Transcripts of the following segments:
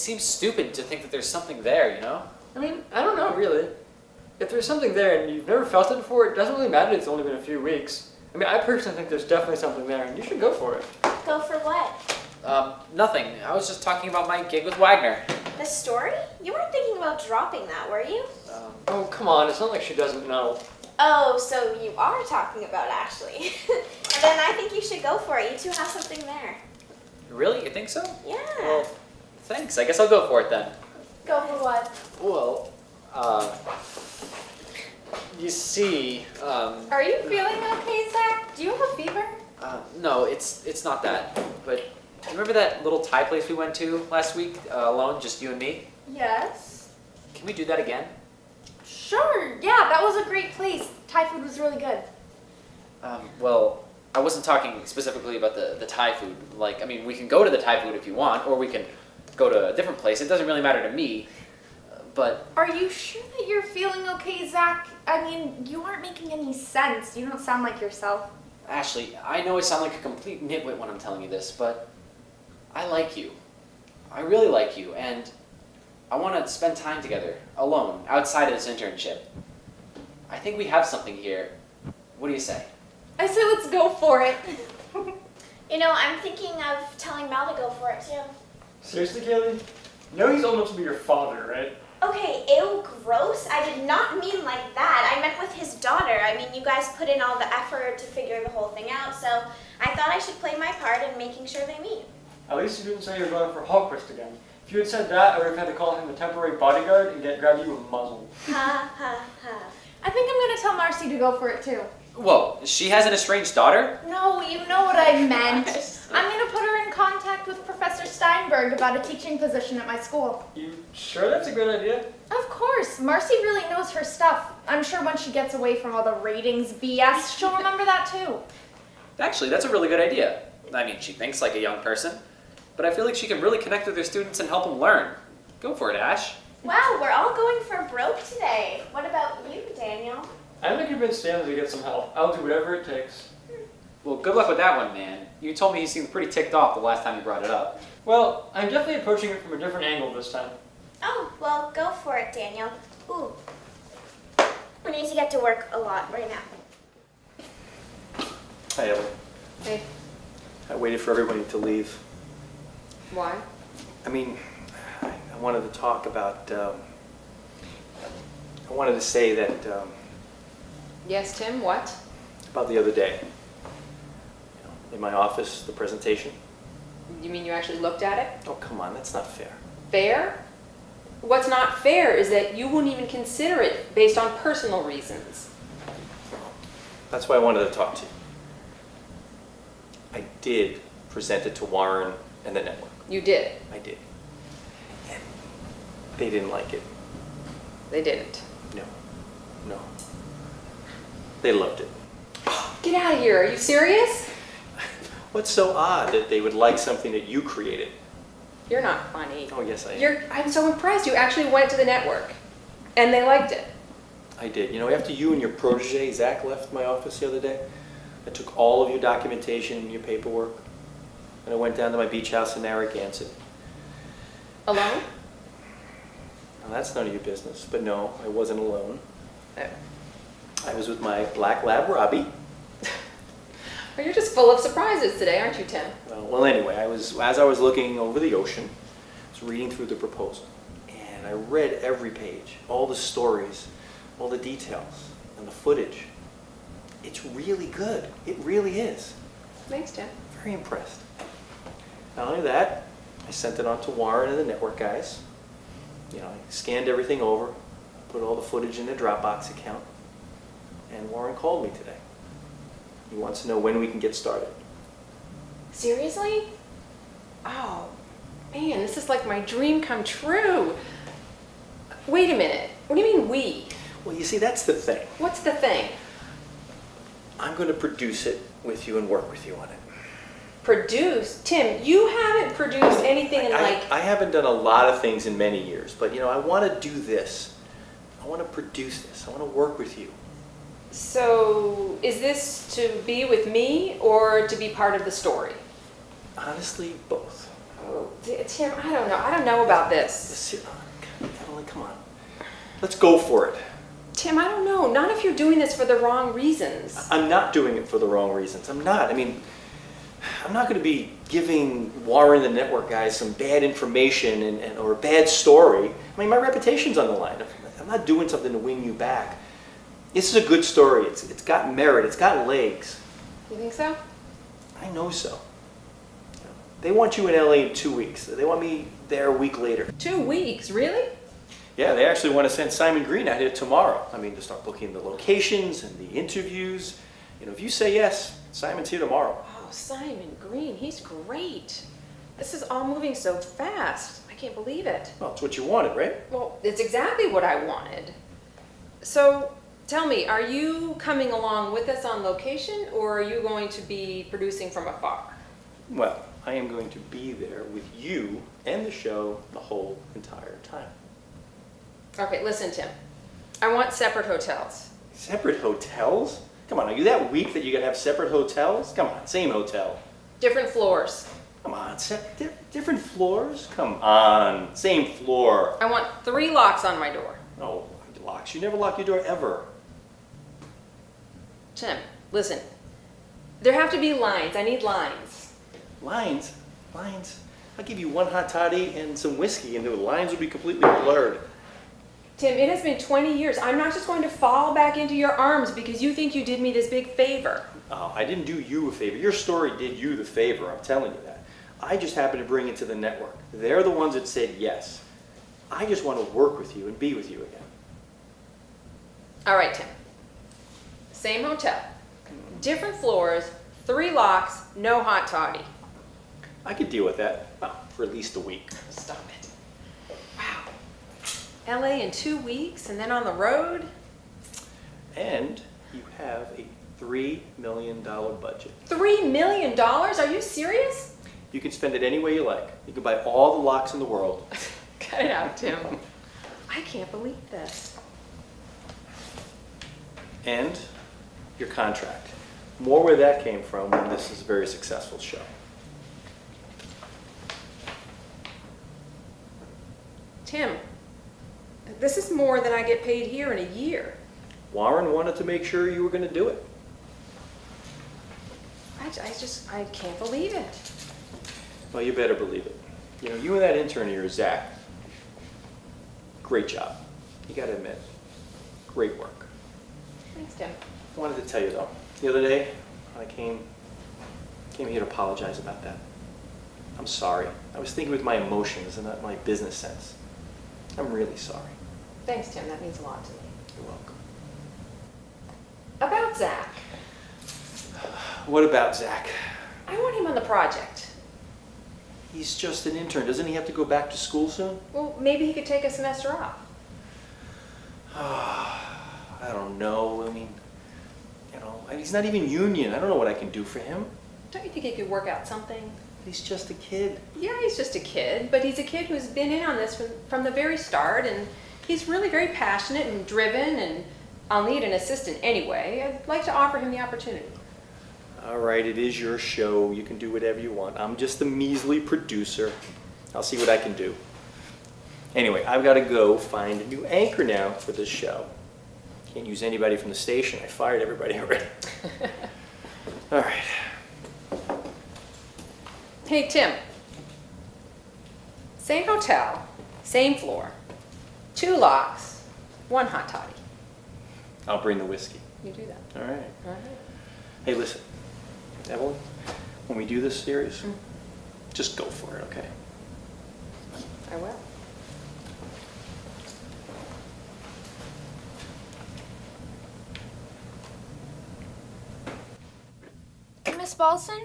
seems stupid to think that there's something there, you know? I mean, I don't know, really. If there's something there and you've never felt it before, it doesn't really matter it's only been a few weeks. I mean, I personally think there's definitely something there, and you should go for it. Go for what? Nothing. I was just talking about my gig with Wagner. The story? You weren't thinking about dropping that, were you? Oh, come on, it's not like she doesn't know. Oh, so you are talking about Ashleigh. Then I think you should go for it. You two have something there. Really? You think so? Yeah. Well, thanks. I guess I'll go for it then. Go for what? Well, you see, Are you feeling okay, Zach? Do you have a fever? no, it's not that. But do you remember that little Thai place we went to last week, alone, just you and me? Yes. Can we do that again? Sure, yeah, that was a great place. Thai food was really good. Well, I wasn't talking specifically about the Thai food. Like, I mean, we can go to the Thai food if you want, or we can go to a different place. It doesn't really matter to me. But Are you sure that you're feeling okay, Zach? I mean, you aren't making any sense. You don't sound like yourself. Ashley, I know I sound like a complete nitwit when I'm telling you this, but I like you. I really like you, and I want to spend time together, alone, outside of this internship. I think we have something here. What do you say? I say let's go for it. You know, I'm thinking of telling Mel to go for it too. Seriously, Kaylee? You know he's old enough to be your father, right? Okay, ew, gross. I did not mean like that. I meant with his daughter. I mean, you guys put in all the effort to figure the whole thing out, so I thought I should play my part in making sure they meet. At least you didn't say you were going for Hawkwrist again. If you had said that, I would have had to call him the temporary bodyguard and grab you a muzzle. Ha ha ha. I think I'm gonna tell Marcy to go for it too. Whoa, she has an estranged daughter? No, you know what I meant. I'm gonna put her in contact with Professor Steinberg about a teaching position at my school. You sure that's a good idea? Of course, Marcy really knows her stuff. I'm sure once she gets away from all the ratings BS, she'll remember that too. Actually, that's a really good idea. I mean, she thinks like a young person, but I feel like she can really connect with her students and help them learn. Go for it, Ash. Wow, we're all going for broke today. What about you, Daniel? I'm gonna convince Stanley to get some help. I'll do whatever it takes. Well, good luck with that one, man. You told me he seemed pretty ticked off the last time you brought it up. Well, I'm definitely approaching it from a different angle this time. Oh, well, go for it, Daniel. Ooh. We need to get to work a lot right now. Hi, Ellie. Hey, I waited for everybody to leave. why? I mean, I wanted to talk about, I wanted to say that, Yes, Tim, what? about the other day. In my office, the presentation. You mean you actually looked at it? Oh, come on, that's not fair. Fair? What's not fair is that you wouldn't even consider it based on personal reasons. That's why I wanted to talk to you. I did present it to Warren and the network. You did. I did. And they didn't like it. They didn't. No. They loved it. Get out of here. Are you serious? What's so odd that they would like something that you created? You're not funny. Oh, yes, I am. I'm so impressed. You actually went to the network. And they liked it. I did. You know, after you and your protege, Zach, left my office the other day, I took all of your documentation and your paperwork, and I went down to my beach house in Narragansett. Alone? Now, that's none of your business, but no, I wasn't alone. Oh. I was with my black lab, Robbie. Well, you're just full of surprises today, aren't you, Tim? Well, anyway, as I was looking over the ocean, I was reading through the proposal, and I read every page, all the stories, all the details, and the footage. It's really good. It really is. Thanks, Tim. Very impressed. Not only that, I sent it on to Warren and the network guys. You know, I scanned everything over, put all the footage in the Dropbox account, and Warren called me today. He wants to know when we can get started. Seriously? Oh, man, this is like my dream come true. Wait a minute. What do you mean we? Well, you see, that's the thing. What's the thing? I'm going to produce it with you and work with you on it. Produce? Tim, you haven't produced anything in I haven't done a lot of things in many years, but you know, I want to do this. I want to produce this. I want to work with you. So, is this to be with me or to be part of the story? Honestly, both. Tim, I don't know. I don't know about this. Evelyn, come on. Let's go for it. Tim, I don't know. Not if you're doing this for the wrong reasons. I'm not doing it for the wrong reasons. I'm not. I mean, I'm not going to be giving Warren the network guys some bad information or a bad story. I mean, my reputation's on the line. I'm not doing something to win you back. This is a good story. It's got merit. It's got legs. You think so? I know so. They want you in LA in 2 weeks. They want me there a week later. 2 weeks, really? Yeah, they actually want to send Simon Green out here tomorrow. I mean, to start booking the locations and the interviews. You know, if you say yes, Simon's here tomorrow. Oh, Simon Green, he's great. This is all moving so fast. I can't believe it. Well, it's what you wanted, right? Well, it's exactly what I wanted. So, tell me, are you coming along with us on location, or are you going to be producing from afar? Well, I am going to be there with you and the show the whole entire time. Okay, listen, Tim. I want separate hotels. Separate hotels? Come on, are you that weak that you gotta have separate hotels? Come on, same hotel. Different floors. Come on, different floors? Come on, same floor. I want 3 locks on my door. No, locks. You never lock your door ever. Tim, listen. There have to be lines. I need lines. Lines? Lines? I'll give you 1 hot toddy and some whiskey and the lines will be completely blurred. Tim, it has been 20 years. I'm not just going to fall back into your arms because you think you did me this big favor. Oh, I didn't do you a favor. Your story did you the favor, I'm telling you that. I just happened to bring it to the network. They're the ones that said yes. I just want to work with you and be with you again. All right, Tim. Same hotel. Different floors, 3 locks, no hot toddy. I could deal with that, well, for at least a week. Stop it. Wow. LA in 2 weeks and then on the road? And you have a $3 million budget. $3 million? Are you serious? You can spend it any way you like. You can buy all the locks in the world. Cut it out, Tim. I can't believe this. And your contract. More where that came from when this is a very successful show. Tim, this is more than I get paid here in a year. Warren wanted to make sure you were going to do it. I can't believe it. Well, you better believe it. You know, you and that intern here, Zach, great job. You got to admit, great work. Thanks, Tim. I wanted to tell you though, the other day, I came here to apologize about that. I'm sorry. I was thinking with my emotions and not my business sense. I'm really sorry. Thanks, Tim. That means a lot to me. You're welcome. About Zach. What about Zach? I want him on the project. He's just an intern. Doesn't he have to go back to school soon? Well, maybe he could take a semester off. I don't know. I mean, you know, he's not even union. I don't know what I can do for him. Don't you think he could work out something? He's just a kid. Yeah, he's just a kid, but he's a kid who's been in on this from the very start, and he's really very passionate and driven, and I'll need an assistant anyway. I'd like to offer him the opportunity. All right, it is your show. You can do whatever you want. I'm just a measly producer. I'll see what I can do. Anyway, I've got to go find a new anchor now for this show. Can't use anybody from the station. I fired everybody already. All right. Hey, Tim. Same hotel, same floor, 2 locks, 1 hot toddy. I'll bring the whiskey. You do that. All right. All right. Hey, listen, Evelyn, when we do this series, just go for it, okay? I will. Miss Balson?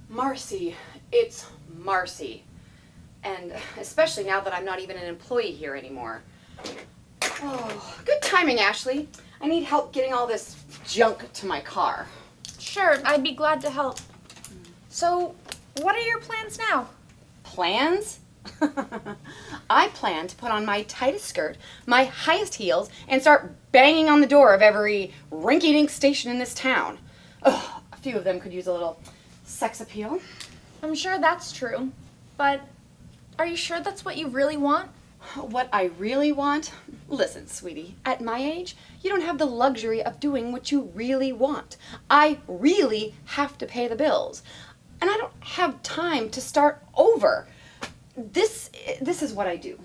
Marcy, it's Marcy. And especially now that I'm not even an employee here anymore. Oh, good timing, Ashleigh. I need help getting all this junk to my car. Sure, I'd be glad to help. So, what are your plans now? Plans? I plan to put on my tightest skirt, my highest heels, and start banging on the door of every rinky-dink station in this town. Ugh, a few of them could use a little sex appeal. I'm sure that's true. But are you sure that's what you really want? What I really want? Listen, sweetie, at my age, you don't have the luxury of doing what you really want. I really have to pay the bills. And I don't have time to start over. This is what I do.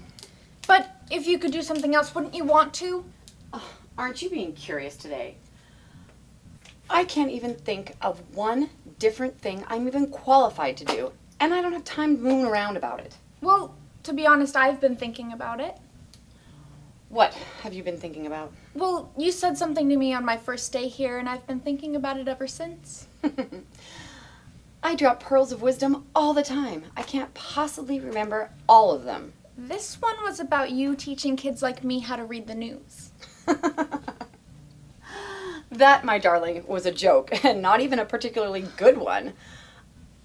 But if you could do something else, wouldn't you want to? Oh, aren't you being curious today? I can't even think of one different thing I'm even qualified to do, and I don't have time to moon around about it. Well, to be honest, I've been thinking about it. What have you been thinking about? Well, you said something to me on my first day here, and I've been thinking about it ever since. I drop pearls of wisdom all the time. I can't possibly remember all of them. This one was about you teaching kids like me how to read the news. That, my darling, was a joke, and not even a particularly good one.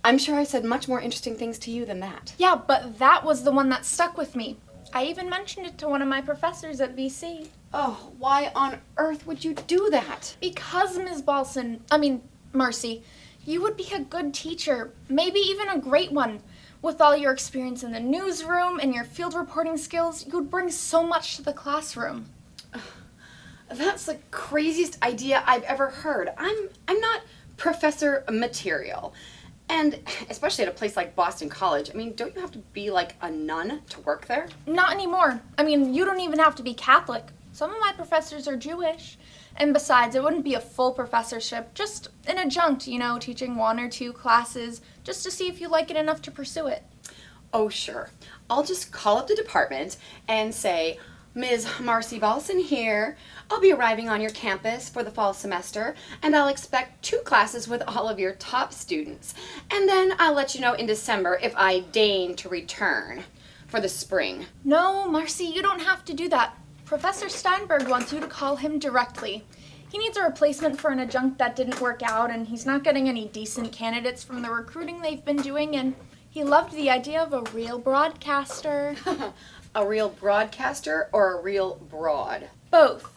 I'm sure I said much more interesting things to you than that. Yeah, but that was the one that stuck with me. I even mentioned it to one of my professors at VC. Oh, why on earth would you do that? Because, Marcy, you would be a good teacher, maybe even a great one. With all your experience in the newsroom and your field reporting skills, you would bring so much to the classroom. That's the craziest idea I've ever heard. I'm not professor material. And especially at a place like Boston College, don't you have to be like a nun to work there? Not anymore. You don't even have to be Catholic. Some of my professors are Jewish. And besides, it wouldn't be a full professorship, just an adjunct, teaching 1 or 2 classes, just to see if you like it enough to pursue it. Oh, sure. I'll just call up the department and say, Ms. Marcy Balson here. I'll be arriving on your campus for the fall semester, and I'll expect 2 classes with all of your top students. And then I'll let you know in December if I deign to return for the spring. No, Marcy, you don't have to do that. Professor Steinberg wants you to call him directly. He needs a replacement for an adjunct that didn't work out, and he's not getting any decent candidates from the recruiting they've been doing, and he loved the idea of a real broadcaster. A real broadcaster or a real broad? Both.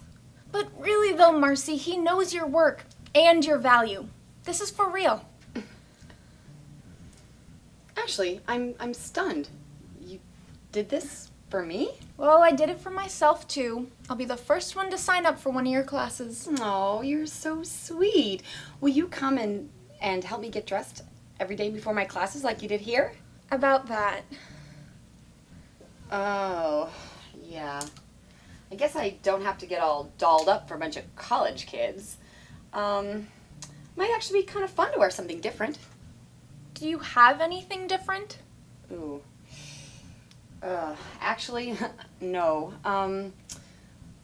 But really though, Marcy, he knows your work and your value. This is for real. Actually, I'm stunned. You did this for me? Well, I did it for myself too. I'll be the first one to sign up for one of your classes. Oh, you're so sweet. Will you come and help me get dressed every day before my classes like you did here? About that. Oh, yeah. I guess I don't have to get all dolled up for a bunch of college kids. Might actually be kind of fun to wear something different. Do you have anything different? Ooh. Actually, no.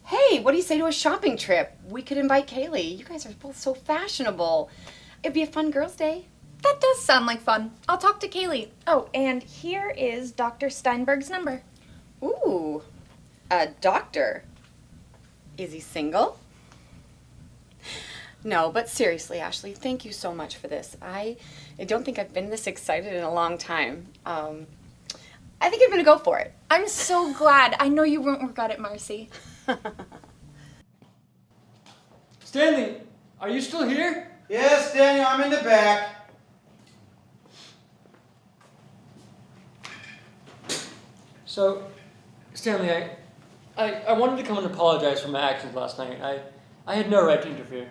Hey, what do you say to a shopping trip? We could invite Kaylee. You guys are both so fashionable. It'd be a fun girls' day. That does sound like fun. I'll talk to Kaylee. Oh, and here is Dr. Steinberg's number. Ooh, a doctor. Is he single? No, but seriously, Ashleigh, thank you so much for this. I don't think I've been this excited in a long time. I think I'm going to go for it. I'm so glad. I know you won't regret it, Marcy. Stanley, are you still here? Yes, Daniel, I'm in the back. So, Stanley, I wanted to come and apologize for my actions last night. I had no right to interfere.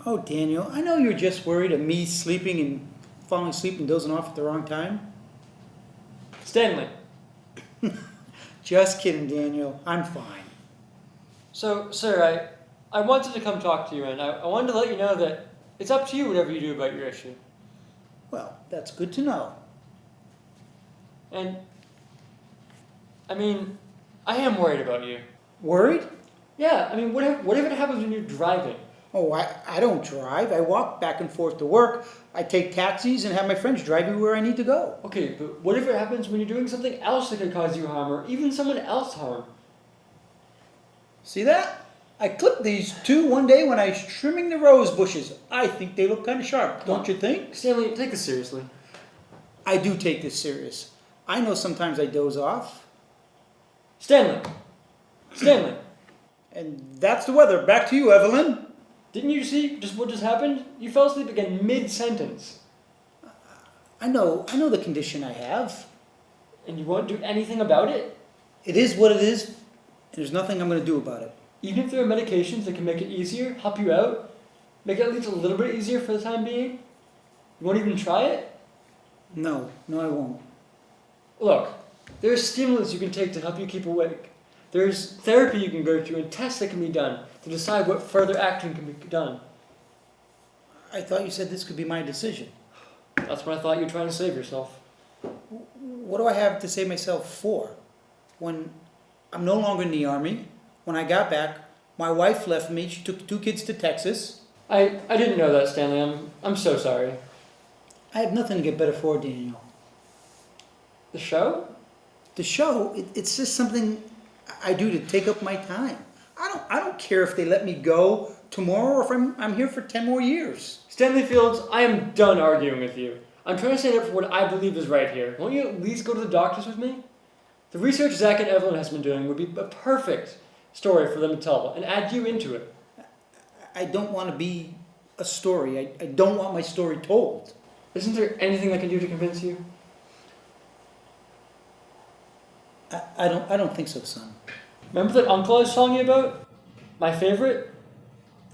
Oh, Daniel, I know you're just worried of me sleeping and falling asleep and dozing off at the wrong time. Stanley. Just kidding, Daniel. I'm fine. So, sir, I wanted to come talk to you, and I wanted to let you know that it's up to you whatever you do about your issue. Well, that's good to know. And, I am worried about you. Worried? Yeah, what if it happens when you're driving? Oh, I don't drive. I walk back and forth to work. I take taxis and have my friends drive me where I need to go. Okay, but what if it happens when you're doing something else that could cause you harm, or even someone else harm? See that? I clipped these 2 one day when I was trimming the rose bushes. I think they look kind of sharp, don't you think? Stanley, take this seriously. I do take this serious. I know sometimes I doze off. Stanley! And that's the weather. Back to you, Evelyn. Didn't you see just what just happened? You fell asleep again mid-sentence. I know the condition I have. and you won't do anything about it? It is what it is, and there's nothing I'm going to do about it. Even if there are medications that can make it easier, help you out, make it at least a little bit easier for the time being, you won't even try it? No, I won't. Look, there's stimulants you can take to help you keep awake. There's therapy you can go to and tests that can be done to decide what further action can be done. I thought you said this could be my decision. That's what I thought you were trying to save yourself. What do I have to save myself for? When I'm no longer in the Army, when I got back, my wife left me, she took 2 kids to Texas. I didn't know that, Stanley. I'm so sorry. I have nothing to get better for, Daniel. The show? The show, it's just something I do to take up my time. I don't care if they let me go tomorrow or if I'm here for 10 more years. Stanley Fields, I am done arguing with you. I'm trying to stand up for what I believe is right here. Won't you at least go to the doctors with me? The research Zach and Evelyn has been doing would be a perfect story for them to tell and add you into it. I don't want to be a story. I don't want my story told. Isn't there anything I can do to convince you? I don't think so, son. Remember that uncle I was telling you about? My favorite?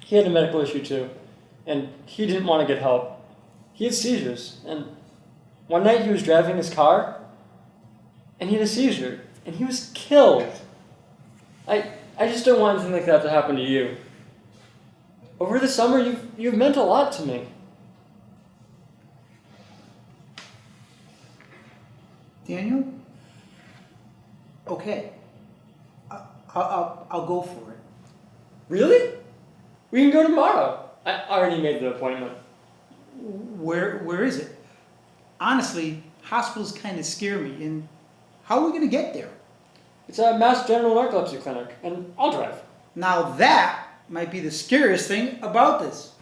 He had a medical issue too, and he didn't want to get help. He had seizures, and one night he was driving his car, and he had a seizure, and he was killed. I just don't want anything like that to happen to you. Over the summer, you've meant a lot to me. Daniel? Okay. I'll go for it. Really? We can go tomorrow. I already made the appointment. Where is it? Honestly, hospitals kind of scare me, and how are we going to get there? It's a Mass General Narcolepsy Clinic, and I'll drive. Now that might be the scariest thing about this.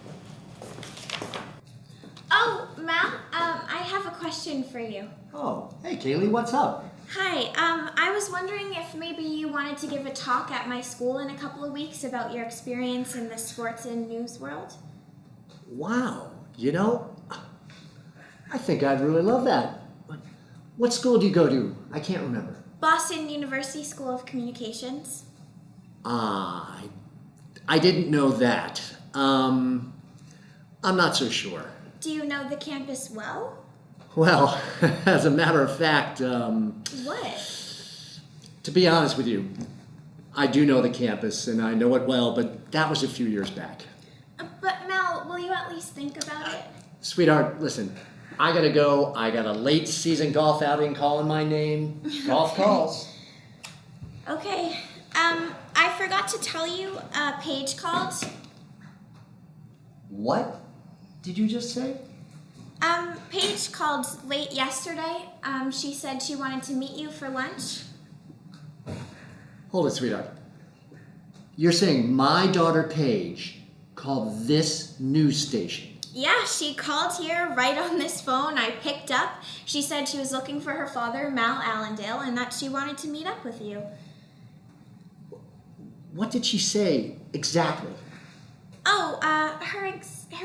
Oh, Mal, I have a question for you. Oh, hey Kaylee, what's up? Hi, I was wondering if maybe you wanted to give a talk at my school in a couple of weeks about your experience in the sports and news world. Wow, I think I'd really love that. What school do you go to? I can't remember. Boston University School of Communications. I didn't know that. I'm not so sure. Do you know the campus well? Well, as a matter of fact, What? to be honest with you, I do know the campus and I know it well, but that was a few years back. But Mel, will you at least think about it? Sweetheart, listen, I gotta go. I got a late season golf outing calling my name. Golf calls. Okay. I forgot to tell you, Paige called. What did you just say? Paige called late yesterday. She said she wanted to meet you for lunch. Hold it, sweetheart. You're saying my daughter Paige called this news station? Yeah, she called here right on this phone. I picked up. She said she was looking for her father, Mal Allendale, and that she wanted to meet up with you. What did she say exactly? Oh, her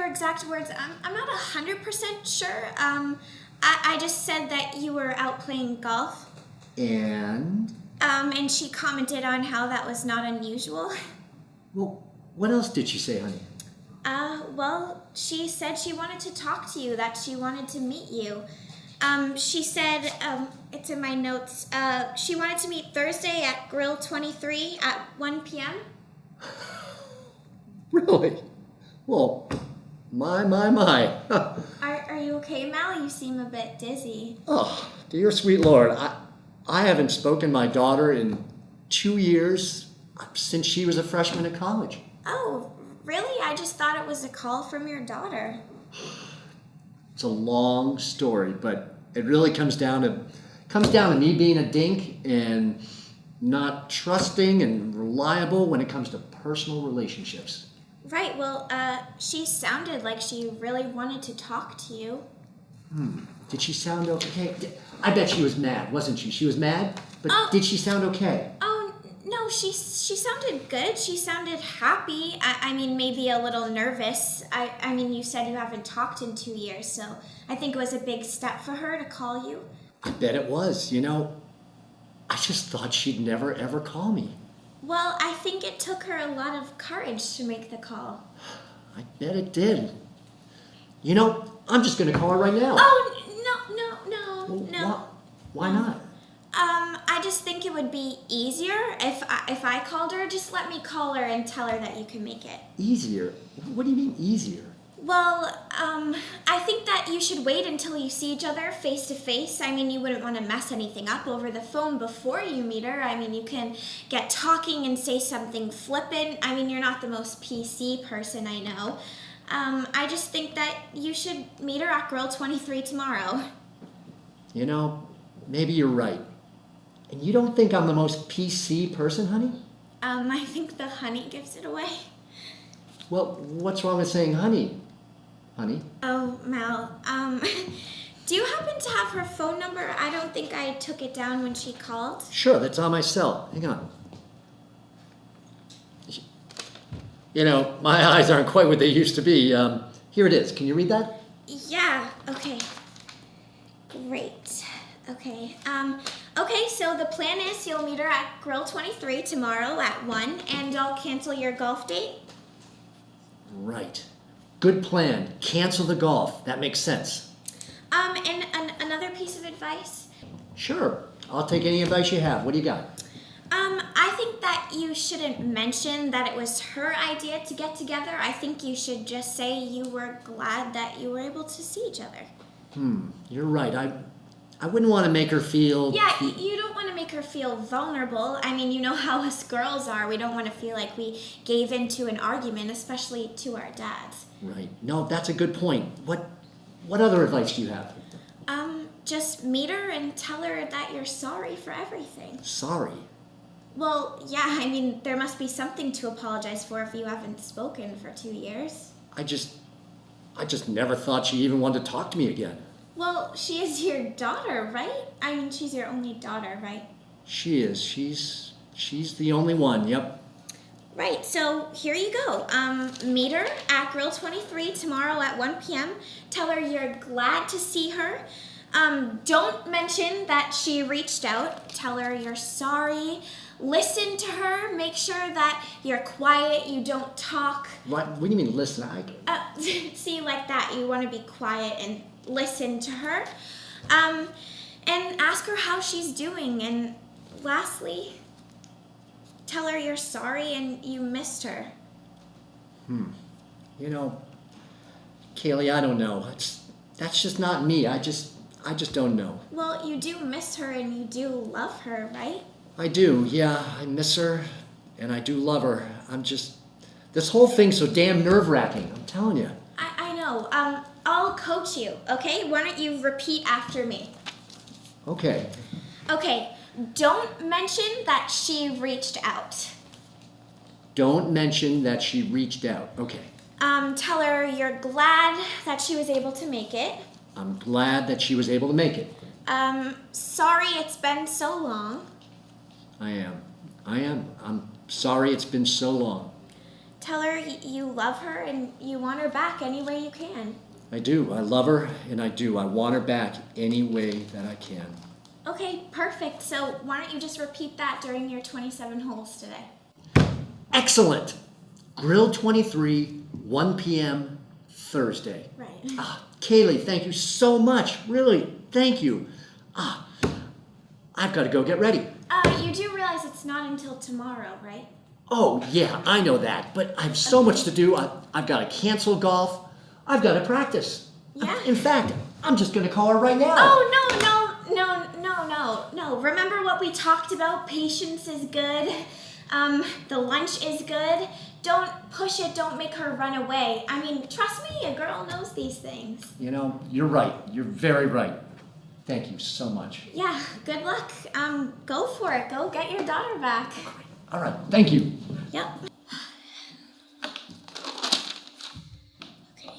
exact words, I'm not 100% sure. I just said that you were out playing golf. And? And she commented on how that was not unusual. Well, what else did she say, honey? Well, she said she wanted to talk to you, that she wanted to meet you. She said, it's in my notes, she wanted to meet Thursday at Grill 23 at 1 p.m. Really? Well, my. Are you okay, Mal? You seem a bit dizzy. Oh, dear sweet Lord, I haven't spoken to my daughter in 2 years, since she was a freshman at college. Oh, really? I just thought it was a call from your daughter. It's a long story, but it really comes down to me being a dink and not trusting and reliable when it comes to personal relationships. Right, well, she sounded like she really wanted to talk to you. Did she sound okay? I bet she was mad, wasn't she? She was mad, but did she sound okay? Oh, no, she sounded good. She sounded happy. I mean, maybe a little nervous. I mean, you said you haven't talked in 2 years, so I think it was a big step for her to call you. I bet it was. I just thought she'd never ever call me. Well, I think it took her a lot of courage to make the call. I bet it did. I'm just gonna call her right now. Oh, Well, no. Why not? I just think it would be easier if I called her. Just let me call her and tell her that you can make it. Easier? What do you mean easier? Well, I think that you should wait until you see each other face to face. I mean, you wouldn't want to mess anything up over the phone before you meet her. I mean, you can get talking and say something flippant. I mean, you're not the most PC person I know. I just think that you should meet her at Grill 23 tomorrow. Maybe you're right. And you don't think I'm the most PC person, honey? I think the honey gives it away. Well, what's wrong with saying honey? Honey? Oh, Mal, do you happen to have her phone number? I don't think I took it down when she called. Sure, that's on my cell. Hang on. My eyes aren't quite what they used to be. Here it is. Can you read that? Yeah, okay. Great. Okay. Okay, so the plan is you'll meet her at Grill 23 tomorrow at 1, and I'll cancel your golf date. Right. Good plan. Cancel the golf. That makes sense. And another piece of advice. Sure. I'll take any advice you have. What do you got? I think that you shouldn't mention that it was her idea to get together. I think you should just say you were glad that you were able to see each other. You're right. I wouldn't want to make her feel... Yeah, you don't want to make her feel vulnerable. I mean, you know how us girls are. We don't want to feel like we gave into an argument, especially to our dads. Right. No, that's a good point. What other advice do you have? Just meet her and tell her that you're sorry for everything. Sorry? Well, yeah, I mean, there must be something to apologize for if you haven't spoken for 2 years. I just never thought she even wanted to talk to me again. Well, she is your daughter, right? I mean, she's your only daughter, right? She is. She's the only one, yep. Right, so here you go. Meet her at Grill 23 tomorrow at 1 p.m. Tell her you're glad to see her. Don't mention that she reached out. Tell her you're sorry. Listen to her. Make sure that you're quiet. You don't talk. What do you mean listen? See, like that. You want to be quiet and listen to her. And ask her how she's doing. And lastly, tell her you're sorry and you missed her. Kaylee, I don't know. That's just not me. I just don't know. Well, you do miss her and you do love her, right? I do, yeah. I miss her and I do love her. This whole thing's so damn nerve-wracking. I'm telling you. I know. I'll coach you, okay? Why don't you repeat after me? Okay. Okay, don't mention that she reached out. Don't mention that she reached out. Okay. Tell her you're glad that she was able to make it. I'm glad that she was able to make it. Sorry it's been so long. I am. I'm sorry it's been so long. Tell her you love her and you want her back any way you can. I do. I love her and I do. I want her back any way that I can. Okay, perfect. So why don't you just repeat that during your 27 holes today? Excellent. Grill 23, 1 p.m. Thursday. Right. Kaylee, thank you so much. Really, thank you. I've got to go get ready. You do realize it's not until tomorrow, right? Oh, yeah, I know that. But I have so much to do. I've got to cancel golf. I've got to practice. Yeah. In fact, I'm just going to call her right now. Oh, no. Remember what we talked about? Patience is good. The lunch is good. Don't push it. Don't make her run away. I mean, trust me, a girl knows these things. You're right. You're very right. Thank you so much. Yeah, good luck. Go for it. Go get your daughter back. All right, thank you. Yep. Okay.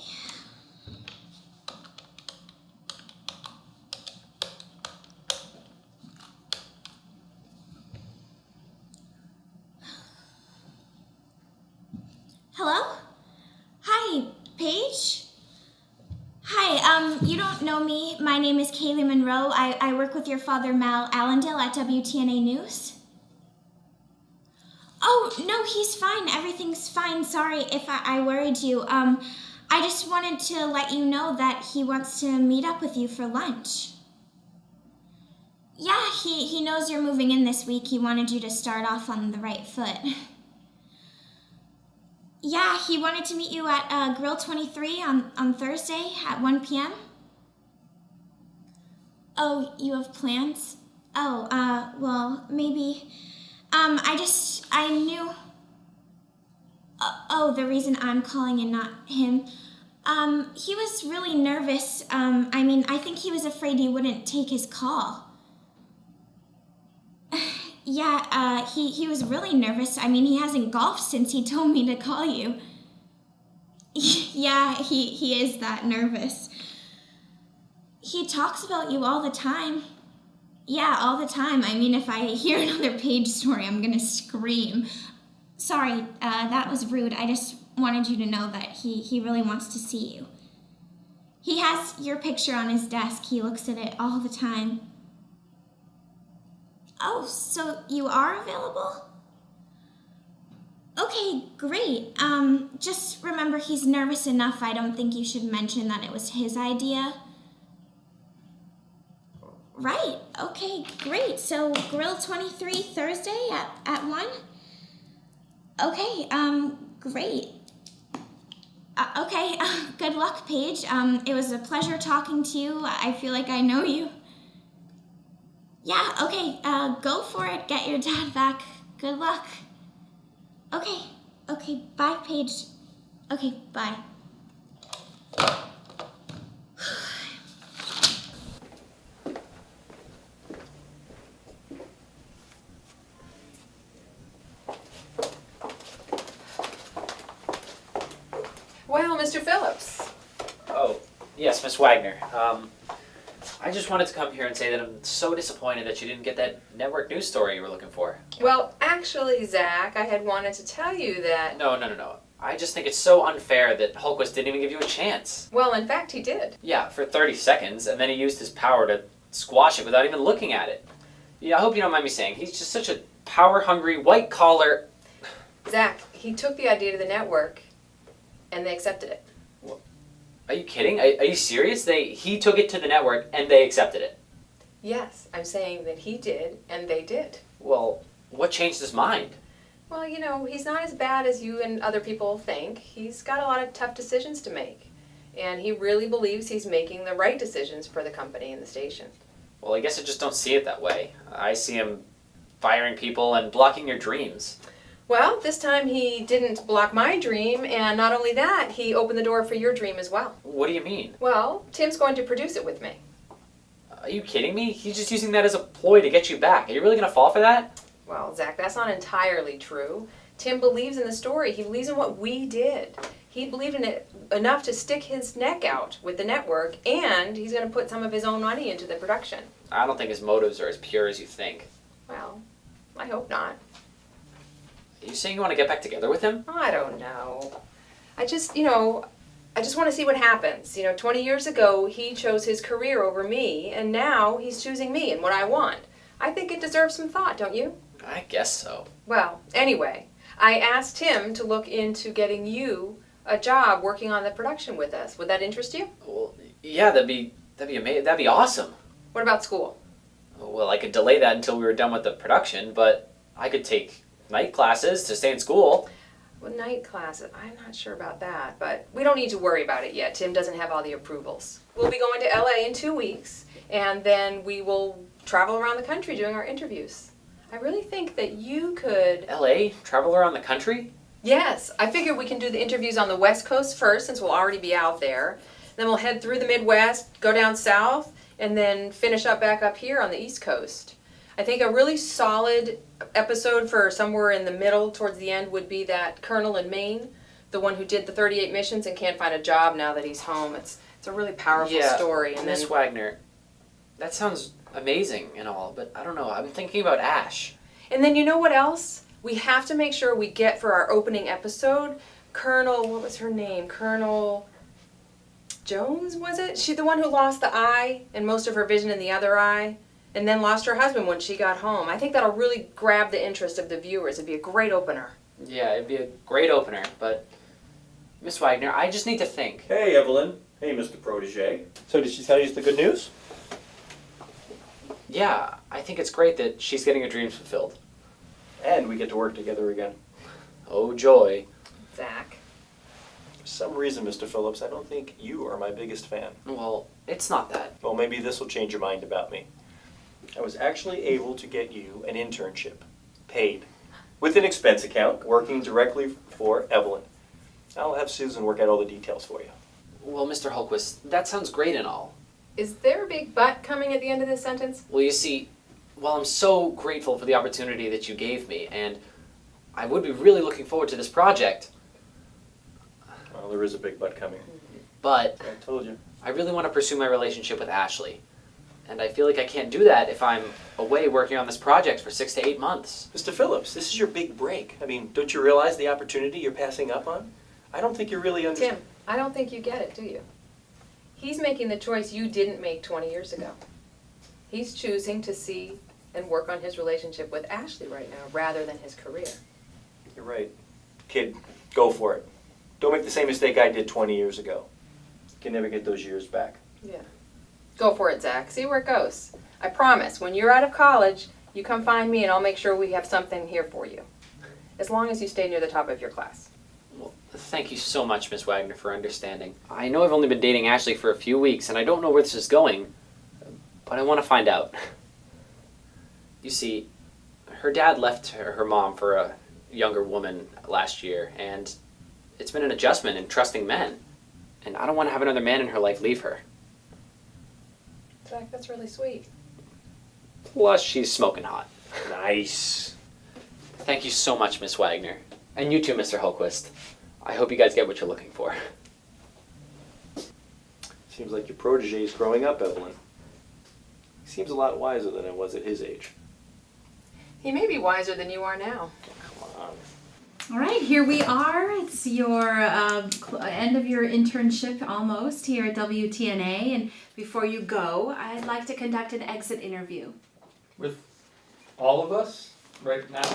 Hello? Hi, Paige? Hi, you don't know know me. My name is Kaylee Monroe. I work with your father, Mal Allendale, at WTNA News. Oh, no, he's fine. Everything's fine. Sorry if I worried you. I just wanted to let you know that he wants to meet up with you for lunch. Yeah, he knows you're moving in this week. He wanted you to start off on the right foot. Yeah, he wanted to meet you at Grill 23 on Thursday at 1 p.m. Oh, you have plans? Oh, well, maybe. I knew. The reason I'm calling and not him. He was really nervous. I think he was afraid you wouldn't take his call. Yeah, he was really nervous. He hasn't golfed since he told me to call you. Yeah, he is that nervous. He talks about you all the time. Yeah, all the time. If I hear another Page story, I'm gonna scream. Sorry, that was rude. I just wanted you to know that he really wants to see you. He has your picture on his desk. He looks at it all the time. Oh, so you are available? Okay, great. Just remember he's nervous enough. I don't think you should mention that it was his idea. Right, okay, great. So Grill 23 Thursday at 1? Okay, great. Good luck, Paige. It was a pleasure talking to you. I feel like I know you. Yeah, okay, go for it. Get your dad back. Good luck. Okay, bye, Paige. Okay, bye. Well, Mr. Phillips. Oh, yes, Miss Wagner. I just wanted to come here and say that I'm so disappointed that you didn't get that network news story you were looking for. Well, actually, Zach, I had wanted to tell you that... No. I just think it's so unfair that Hultquist didn't even give you a chance. Well, in fact, he did. Yeah, for 30 seconds, and then he used his power to squash it without even looking at it. Yeah, I hope you don't mind me saying, he's just such a power-hungry, white-collar... Zach, he took the idea to the network, and they accepted it. Are you kidding? Are you serious? He took it to the network, and they accepted it. Yes, I'm saying that he did, and they did. Well, what changed his mind? Well, he's not as bad as you and other people think. He's got a lot of tough decisions to make. And he really believes he's making the right decisions for the company and the station. Well, I guess I just don't see it that way. I see him firing people and blocking your dreams. Well, this time he didn't block my dream, and not only that, he opened the door for your dream as well. What do you mean? Well, Tim's going to produce it with me. Are you kidding me? He's just using that as a ploy to get you back. Are you really going to fall for that? Well, Zach, that's not entirely true. Tim believes in the story. He believes in what we did. He believed in it enough to stick his neck out with the network, and he's going to put some of his own money into the production. I don't think his motives are as pure as you think. Well, I hope not. Are you saying you want to get back together with him? I don't know. I just want to see what happens. 20 years ago, he chose his career over me, and now he's choosing me and what I want. I think it deserves some thought, don't you? I guess so. Well, anyway, I asked him to look into getting you a job working on the production with us. Would that interest you? Well, yeah, that'd be amazing. That'd be awesome. What about school? Well, I could delay that until we were done with the production, but I could take night classes to stay in school. Well, night classes, I'm not sure about that, but we don't need to worry about it yet. Tim doesn't have all the approvals. We'll be going to LA in 2 weeks, and then we will travel around the country doing our interviews. I really think that you could... LA? Travel around the country? Yes, I figure we can do the interviews on the West Coast first, since we'll already be out there. Then we'll head through the Midwest, go down south, and then finish up back up here on the East Coast. I think a really solid episode for somewhere in the middle towards the end would be that colonel in Maine, the one who did the 38 missions and can't find a job now that he's home. It's a really powerful story. And Miss Wagner, that sounds amazing and all, but I don't know. I'm thinking about Ash. And then you know what else? We have to make sure we get for our opening episode, Colonel, what was her name? Colonel, Jones, was it? She the one who lost the eye and most of her vision in the other eye, and then lost her husband when she got home. I think that'll really grab the interest of the viewers. It'd be a great opener. Yeah, it'd be a great opener, but Miss Wagner, I just need to think. Hey, Evelyn. Hey, Mr. Protege. So did she tell you the good news? Yeah, I think it's great that she's getting her dreams fulfilled. And we get to work together again. Oh, joy. Zach. For some reason, Mr. Phillips, I don't think you are my biggest fan. Well, it's not that. Well, maybe this will change your mind about me. I was actually able to get you an internship, paid, with an expense account, working directly for Evelyn. I'll have Susan work out all the details for you. Well, Mr. Hulquist, that sounds great and all. Is there a big but coming at the end of this sentence? Well, you see, while I'm so grateful for the opportunity that you gave me, and I would be really looking forward to this project, Well, there is a big but coming. but I told you. I really want to pursue my relationship with Ashleigh. And I feel like I can't do that if I'm away working on this project for 6 to 8 months. Mr. Phillips, this is your big break. I mean, don't you realize the opportunity you're passing up on? I don't think you really understand. Tim, I don't think you get it, do you? He's making the choice you didn't make 20 years ago. He's choosing to see and work on his relationship with Ashleigh right now rather than his career. You're right. Kid, go for it. Don't make the same mistake I did 20 years ago. You can never get those years back. Yeah. Go for it, Zach. See where it goes. I promise, when you're out of college, you come find me and I'll make sure we have something here for you. As long as you stay near the top of your class. Well, thank you so much, Miss Wagner, for understanding. I know I've only been dating Ashleigh for a few weeks, and I don't know where this is going, but I want to find out. You see, her dad left her mom for a younger woman last year, and it's been an adjustment in trusting men. And I don't want to have another man in her life leave her. Zach, that's really sweet. Plus, she's smoking hot. Nice. Thank you so much, Miss Wagner. And you too, Mr. Hulquist. I hope you guys get what you're looking for. Seems like your protege is growing up, Evelyn. He seems a lot wiser than I was at his age. He may be wiser than you are now. Come on. All right, here we are. It's your end of your internship almost here at WTNA. And before you go, I'd like to conduct an exit interview. With all of us right now?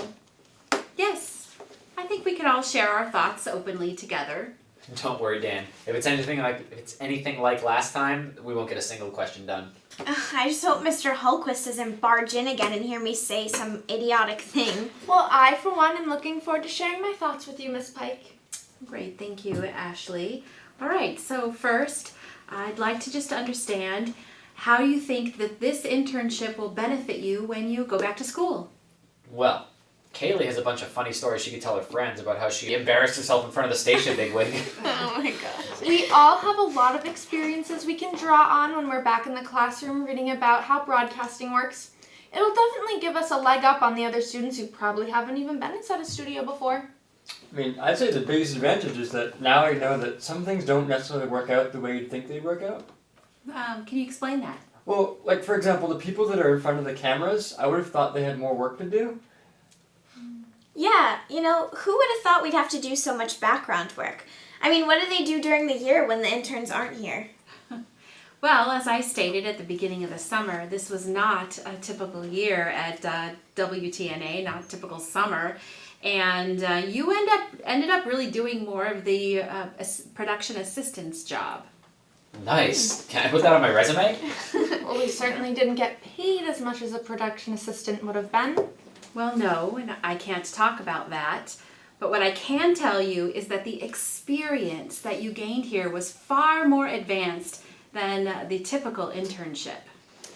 Yes, I think we can all share our thoughts openly together. Don't worry, Dan. If it's anything like last time, we won't get a single question done. I just hope Mr. Hulquist doesn't barge in again and hear me say some idiotic thing. Well, I, for one, am looking forward to sharing my thoughts with you, Miss Pike. Great, thank you, Ashleigh. All right, so first, I'd like to just understand how you think that this internship will benefit you when you go back to school. Well, Kaylee has a bunch of funny stories she could tell her friends about how she embarrassed herself in front of the station bigwig. Oh my gosh. We all have a lot of experiences we can draw on when we're back in the classroom reading about how broadcasting works. It'll definitely give us a leg up on the other students who probably haven't even been inside a studio before. I mean, I'd say the biggest advantage is that now I know that some things don't necessarily work out the way you'd think they'd work out. Can you explain that? Well, like for example, the people that are in front of the cameras, I would have thought they had more work to do. Yeah, who would have thought we'd have to do so much background work? I mean, what do they do during the year when the interns aren't here? Well, as I stated at the beginning of the summer, this was not a typical year at WTNA, not a typical summer. And you ended up really doing more of the production assistant's job. Nice. Can I put that on my resume? Well, we certainly didn't get paid as much as a production assistant would have been. Well, no, and I can't talk about that. But what I can tell you is that the experience that you gained here was far more advanced than the typical internship.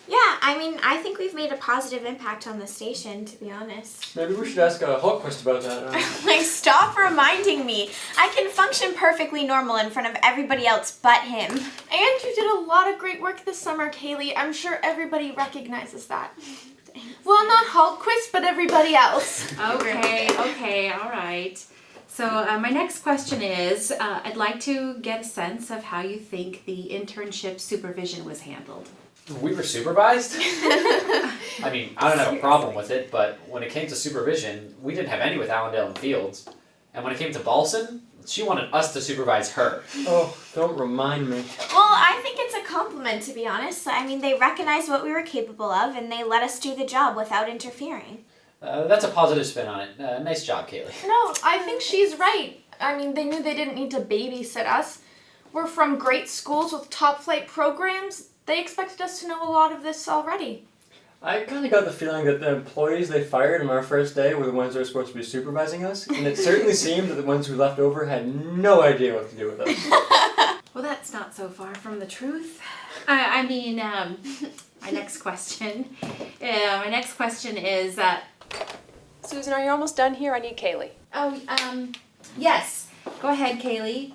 Yeah, I mean, I think we've made a positive impact on the station, to be honest. Maybe we should ask Hulquist about that. Like, stop reminding me. I can function perfectly normal in front of everybody else but him. And you did a lot of great work this summer, Kaylee. I'm sure everybody recognizes that. Well, not Hulquist, but everybody else. Okay, all right. So my next question is, I'd like to get a sense of how you think the internship supervision was handled. We were supervised? I mean, I don't have a problem with it, but when it came to supervision, we didn't have any with Allendale and Fields. And when it came to Balson, She wanted us to supervise her. Oh, don't remind me. Well, I think it's a compliment, to be honest. I mean, they recognized what we were capable of, and they let us do the job without interfering. That's a positive spin on it. Nice job, Kaylee. No, I think she's right. I mean, they knew they didn't need to babysit us. We're from great schools with top flight programs. They expected us to know a lot of this already. I kind of got the feeling that the employees they fired on our first day were the ones that were supposed to be supervising us, and it certainly seemed that the ones who left over had no idea what to do with us. Well, that's not so far from the truth. My next question. My next question is Susan, are you almost done here? I need Kaylee. yes. Go ahead, Kaylee.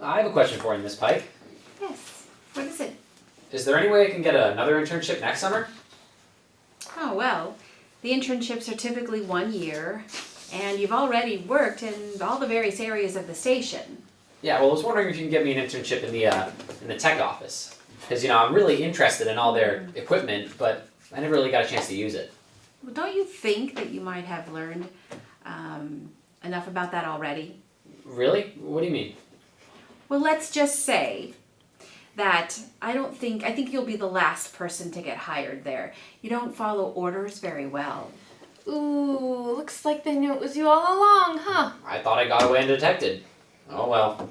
I have a question for you, Miss Pike. Yes. What is it? Is there any way I can get another internship next summer? Oh, well, the internships are typically 1 year, and you've already worked in all the various areas of the station. Yeah, well, I was wondering if you can get me an internship in the tech office. Because, I'm really interested in all their equipment, but I never really got a chance to use it. Well, don't you think that you might have learned enough about that already? Really? What do you mean? Well, let's just say that I think you'll be the last person to get hired there. You don't follow orders very well. Ooh, looks like they knew it was you all along, huh? I thought I got away undetected. Oh well.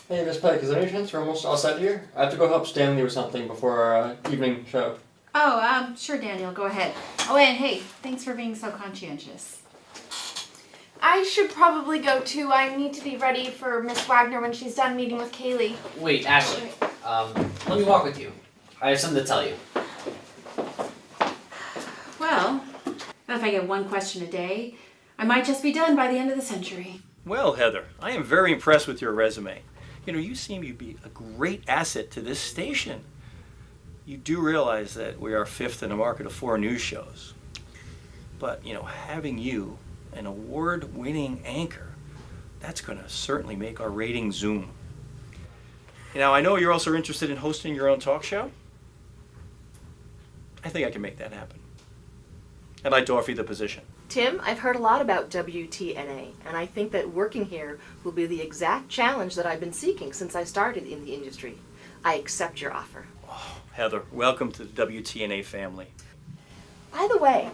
Hey, Miss Pike, is there any chance we're almost all set here? I have to go help Stanley with something before our evening show. Oh, sure, Daniel, go ahead. Oh, and hey, thanks for being so conscientious. I should probably go too. I need to be ready for Miss Wagner when she's done meeting with Kaylee. Wait, Ashleigh. Let me walk with you. I have something to tell you. Well, if I get one question a day, I might just be done by the end of the century. Well, Heather, I am very impressed with your resume. You seem to be a great asset to this station. You do realize that we are fifth in a market of 4 news shows. But, having you, an award-winning anchor, that's going to certainly make our ratings zoom. Now, I know you're also interested in hosting your own talk show. I think I can make that happen. I'd like to offer you the position. Tim, I've heard a lot about WTNA, and I think that working here will be the exact challenge that I've been seeking since I started in the industry. I accept your offer. Oh, Heather, welcome to the WTNA family. By the way,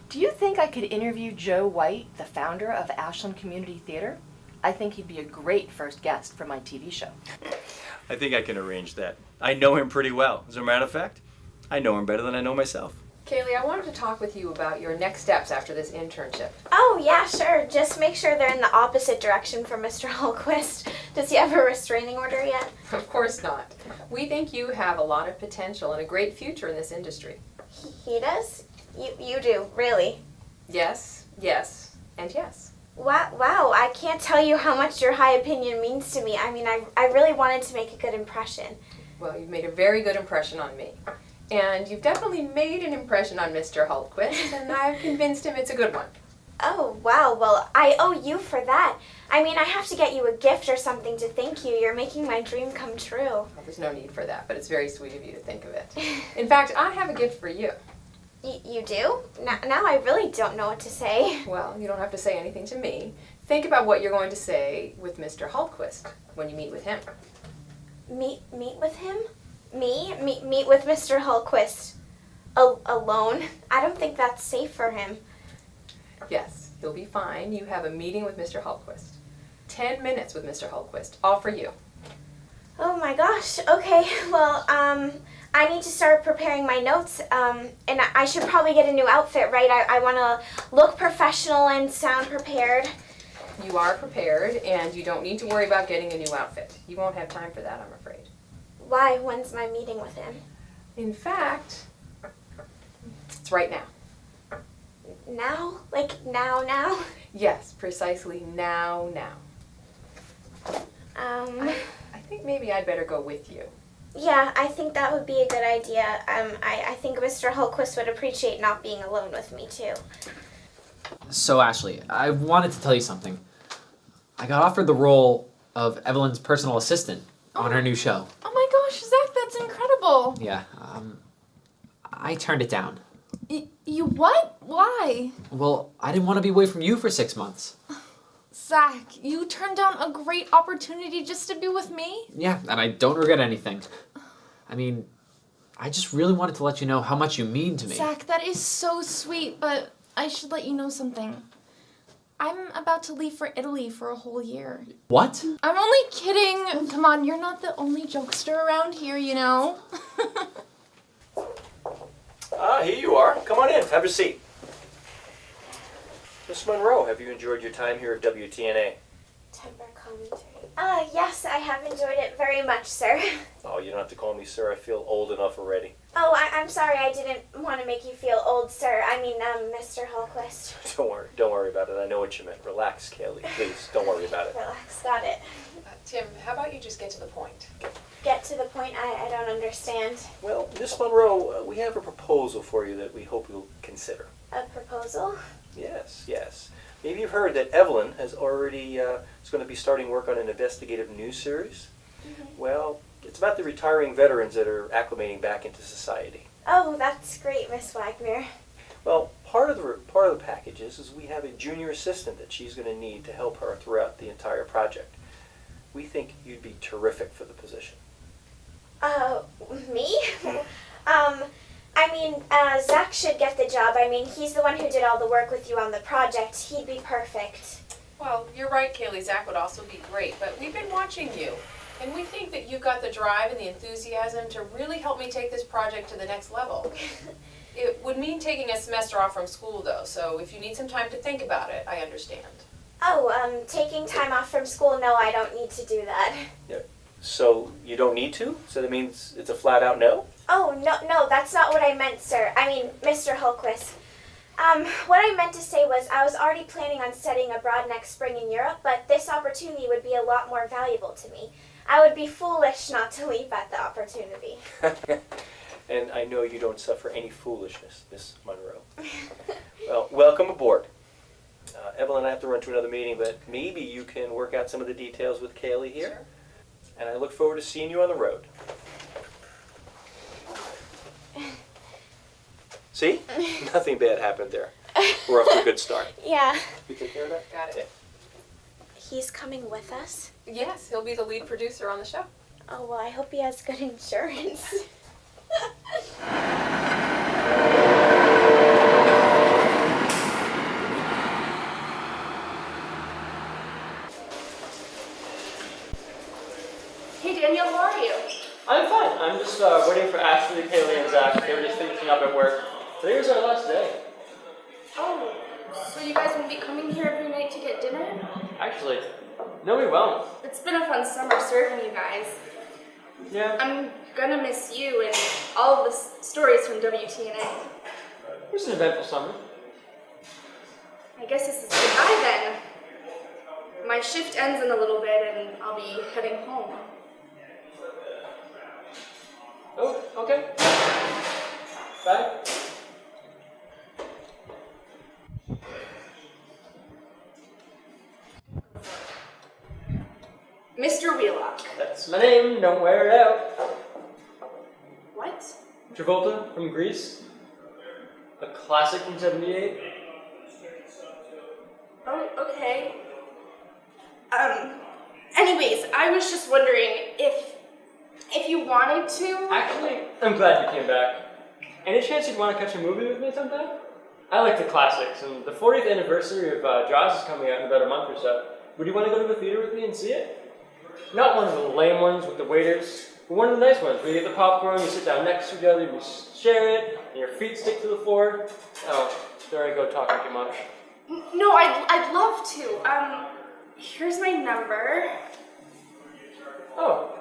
do you think I could interview Joe White, the founder of Ashland Community Theater? I think he'd be a great first guest for my TV show. I think I can arrange that. I know him pretty well. As a matter of fact, I know him better than I know myself. Kaylee, I wanted to talk with you about your next steps after this internship. Oh, yeah, sure. Just make sure they're in the opposite direction from Mr. Hallquist. Does he have a restraining order yet? Of course not. We think you have a lot of potential and a great future in this industry. He does? You do, really? Yes, yes, and yes. Wow, I can't tell you how much your high opinion means to me. I mean, I really wanted to make a good impression. Well, you've made a very good impression on me. And you've definitely made an impression on Mr. Hallquist, and I've convinced him it's a good one. Oh, wow, well, I owe you for that. I mean, I have to get you a gift or something to thank you. You're making my dream come true. Well, there's no need for that, but it's very sweet of you to think of it. In fact, I have a gift for you. You do? Now I really don't know what to say. Well, you don't have to say anything to me. Think about what you're going to say with Mr. Hallquist when you meet with him. Meet with him? Meet with Mr. Hallquist. Alone? I don't think that's safe for him. Yes, he'll be fine. You have a meeting with Mr. Hallquist. 10 minutes with Mr. Hallquist, all for you. Oh my gosh, okay, well, I need to start preparing my notes, and I should probably get a new outfit, right? I want to look professional and sound prepared. You are prepared, and you don't need to worry about getting a new outfit. You won't have time for that, I'm afraid. Why? When's my meeting with him? In fact, it's right now. Now? Like now? Yes, precisely now. I think maybe I'd better go with you. Yeah, I think that would be a good idea. I think Mr. Hallquist would appreciate not being alone with me, too. So, Ashleigh, I wanted to tell you something. I got offered the role of Evelyn's personal assistant. on her new show. Oh my gosh, Zach, that's incredible. Yeah, I turned it down. You what? Why? Well, I didn't want to be away from you for 6 months. Zach, you turned down a great opportunity just to be with me? Yeah, and I don't regret anything. I mean, I just really wanted to let you know how much you mean to me. Zach, that is so sweet, but I should let you know something. I'm about to leave for Italy for a whole year. What? I'm only kidding. Come on, you're not the only jokester around here, you know? Here you are. Come on in. Have a seat. Miss Monroe, have you enjoyed your time here at WTNA? Temper commentary. Yes, I have enjoyed it very much, sir. Oh, you don't have to call me sir. I feel old enough already. Oh, I'm sorry. I didn't want to make you feel old, sir. I mean, Mr. Hallquist. Don't worry about it. I know what you meant. Relax, Kaylee. Please, don't worry about it. Relax. Got it. Tim, how about you just get to the point? Get to the point. I don't understand. Well, Miss Monroe, we have a proposal for you that we hope you'll consider. A proposal? Yes. Maybe you've heard that Evelyn has already is going to be starting work on an investigative news series. Mm-hmm. Well, it's about the retiring veterans that are acclimating back into society. Oh, that's great, Miss Wagner. Well, part of the package is we have a junior assistant that she's going to need to help her throughout the entire project. We think you'd be terrific for the position. Me? I mean, Zach should get the job. I mean, he's the one who did all the work with you on the project. He'd be perfect. Well, you're right, Kaylee. Zach would also be great, but we've been watching you, and we think that you've got the drive and the enthusiasm to really help me take this project to the next level. It would mean taking a semester off from school, though, so if you need some time to think about it, I understand. Oh, taking time off from school? No, I don't need to do that. Yeah. So you don't need to? So that means it's a flat-out no? Oh, no, that's not what I meant, sir. I mean, Mr. Hallquist. What I meant to say was I was already planning on studying abroad next spring in Europe, but this opportunity would be a lot more valuable to me. I would be foolish not to leap at the opportunity. And I know you don't suffer any foolishness, Miss Monroe. Well, welcome aboard. Evelyn and I have to run to another meeting, but maybe you can work out some of the details with Kaylee here. Sure. And I look forward to seeing you on the road. See? Nothing bad happened there. We're off to a good start. Yeah. You take care of that? Got it. He's coming with us? Yes, he'll be the lead producer on the show. Oh, well, I hope he has good insurance. Hey Daniel, how are you? I'm fine. I'm just waiting for Ashleigh, Kaylee, and Zach. They were just finishing up at work. Today was our last day. Oh, so you guys won't be coming here every night to get dinner? Actually, no, we won't. It's been a fun summer serving you guys. Yeah. I'm gonna miss you and all of the stories from WTNA. It was an eventful summer. I guess this is goodbye then. My shift ends in a little bit and I'll be heading home. Oh, okay. Bye. Mr. Wheelock. That's my name. Don't wear it out. What? Travolta from Greece. A classic from '78. Oh, okay. Anyways, I was just wondering if you wanted to. Actually, I'm glad you came back. Any chance you'd want to catch a movie with me sometime? I like the classics, and the 40th anniversary of Jaws is coming out in about a month or so. Would you want to go to the theater with me and see it? Not one of the lame ones with the waiters, but one of the nice ones where you get the popcorn, you sit down next to each other, you share it, and your feet stick to the floor. Oh, there I go talking too much. No, I'd love to. Here's my number. Oh.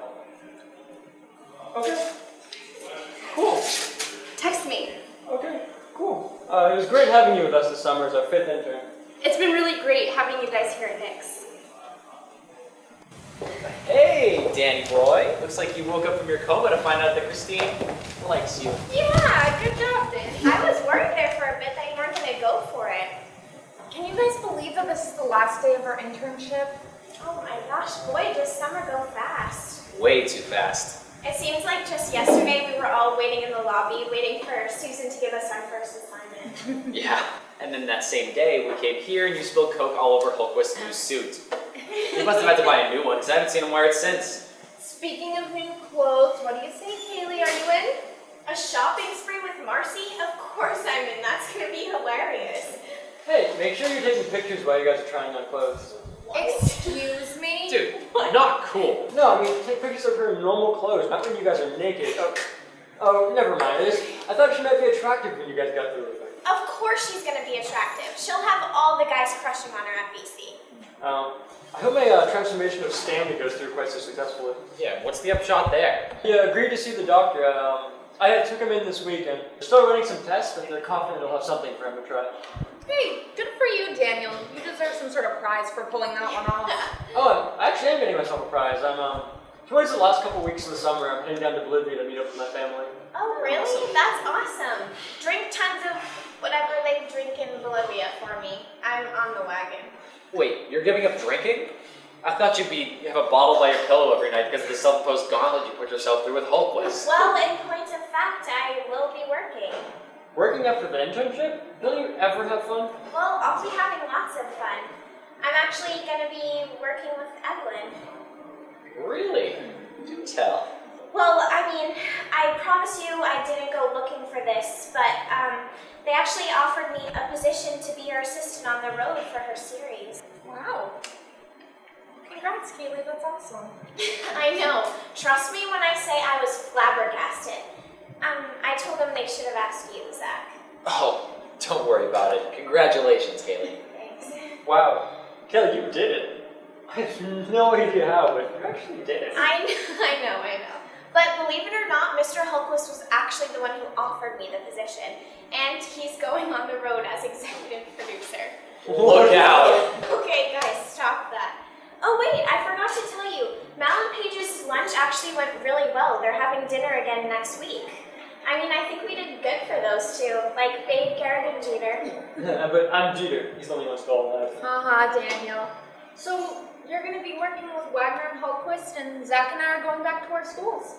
Okay. Cool. Text me. Okay, cool. It was great having you with us this summer as our 5th intern. It's been really great having you guys here at Nick's. Hey, Danny boy. Looks like you woke up from your coma to find out that Christine likes you. Yeah, good job, Danny. I was worried there for a bit that you weren't going to go for it. Can you guys believe that this is the last day of our internship? Oh my gosh, boy, does summer go fast. Way way too fast. It seems like just yesterday we were all waiting in the lobby, waiting for Susan to give us our first assignment. Yeah, and then that same day we came here and you spilled Coke all over Hultquist's new suit. You must have had to buy a new one because I haven't seen him wear it since. Speaking of new clothes, what do you say, Kaylee? Are you in? A shopping spree with Marcy? Of course I'm in. That's gonna be hilarious. Hey, make sure you're taking pictures while you guys are trying on clothes. Excuse me? Dude, not cool. No, I mean, take pictures of her in normal clothes, not when you guys are naked. Oh, never mind. I thought she might be attractive when you guys got through with her. Of course she's gonna be attractive. She'll have all the guys crushing on her at BC. I hope my transformation of Stanley goes through quite so successfully. Yeah, what's the upshot there? He agreed to see the doctor. I took him in this week and they're still running some tests, but they're confident they'll have something for him to try. Hey, good for you, Daniel. You deserve some sort of prize for pulling that one off. Oh, I actually am getting myself a prize. I'm towards the last couple weeks of the summer, I'm heading down to Bolivia to meet up with my family. Oh, really? That's awesome. Drink tons of whatever they drink in Bolivia for me. I'm on the wagon. Wait, you're giving up drinking? I thought you have a bottle by your pillow every night because of the self-imposed gauntlet you put yourself through with Hultquist. Well, in point of fact, I will be working. Working after the internship? Don't you ever have fun? Well, I'll be having lots of fun. I'm actually going to be working with Evelyn. Really? Do tell. Well, I mean, I promise you I didn't go looking for this, but they actually offered me a position to be her assistant on the road for her series. Wow. Congrats, Kaylee. That's awesome. I know. Trust me when I say I was flabbergasted. I told them they should have asked you, Zach. Oh, don't worry about it. Congratulations, Kaylee. Thanks. Wow. Kelly, you did it. I have no idea how, but you actually did it. I know. But believe it or not, Mr. Hultquist was actually the one who offered me the position. And he's going on the road as executive producer. Look out. Okay, guys, stop that. Oh wait, I forgot to tell you, Mal and Paige's lunch actually went really well. They're having dinner again next week. I mean, I think we did good for those two, like Babe, Garrett, and Jeter. But I'm Jeter. He's the only one still alive. Haha, Daniel. So, you're going to be working with Wagner and Hultquist, and Zach and I are going back to our schools.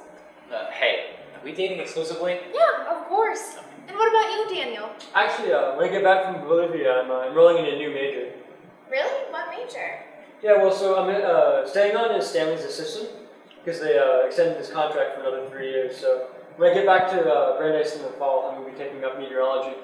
Hey, are we dating exclusively? Yeah, of course. And what about you, Daniel? Actually, when I get back from Bolivia, I'm enrolling in a new major. Really? What major? Yeah, well, so I'm staying on as Stanley's assistant because they extended his contract for another 3 years. So when I get back to Brandeis in the fall, I'm going to be taking up meteorology.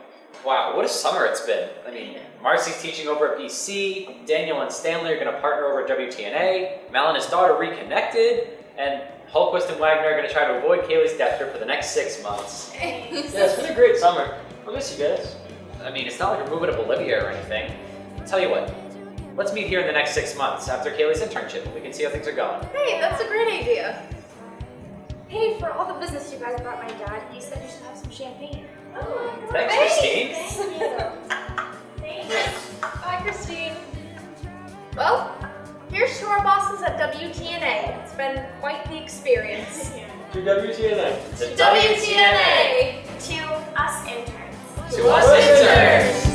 Wow, what a summer it's been. I mean, Marcy's teaching over at BC, Daniel and Stanley are going to partner over at WTNA, Mal and his daughter reconnected, and Hultquist and Wagner are going to try to avoid Kaylee's death grip for the next 6 months. Yeah, it's been a great summer. I'll miss you guys. I mean, it's not like we're moving to Bolivia or anything. Tell you what, let's meet here in the next 6 months after Kaylee's internship. We can see how things are going. Hey, that's a great idea. Hey, for all the business you guys brought my dad, he said you should have some champagne. Oh, Thanks, Christine. Thank you. Thanks. Bye, Christine. Well, here's to our bosses at WTNA. It's been quite the experience. To WTNA. To WTNA. To us interns. To us interns.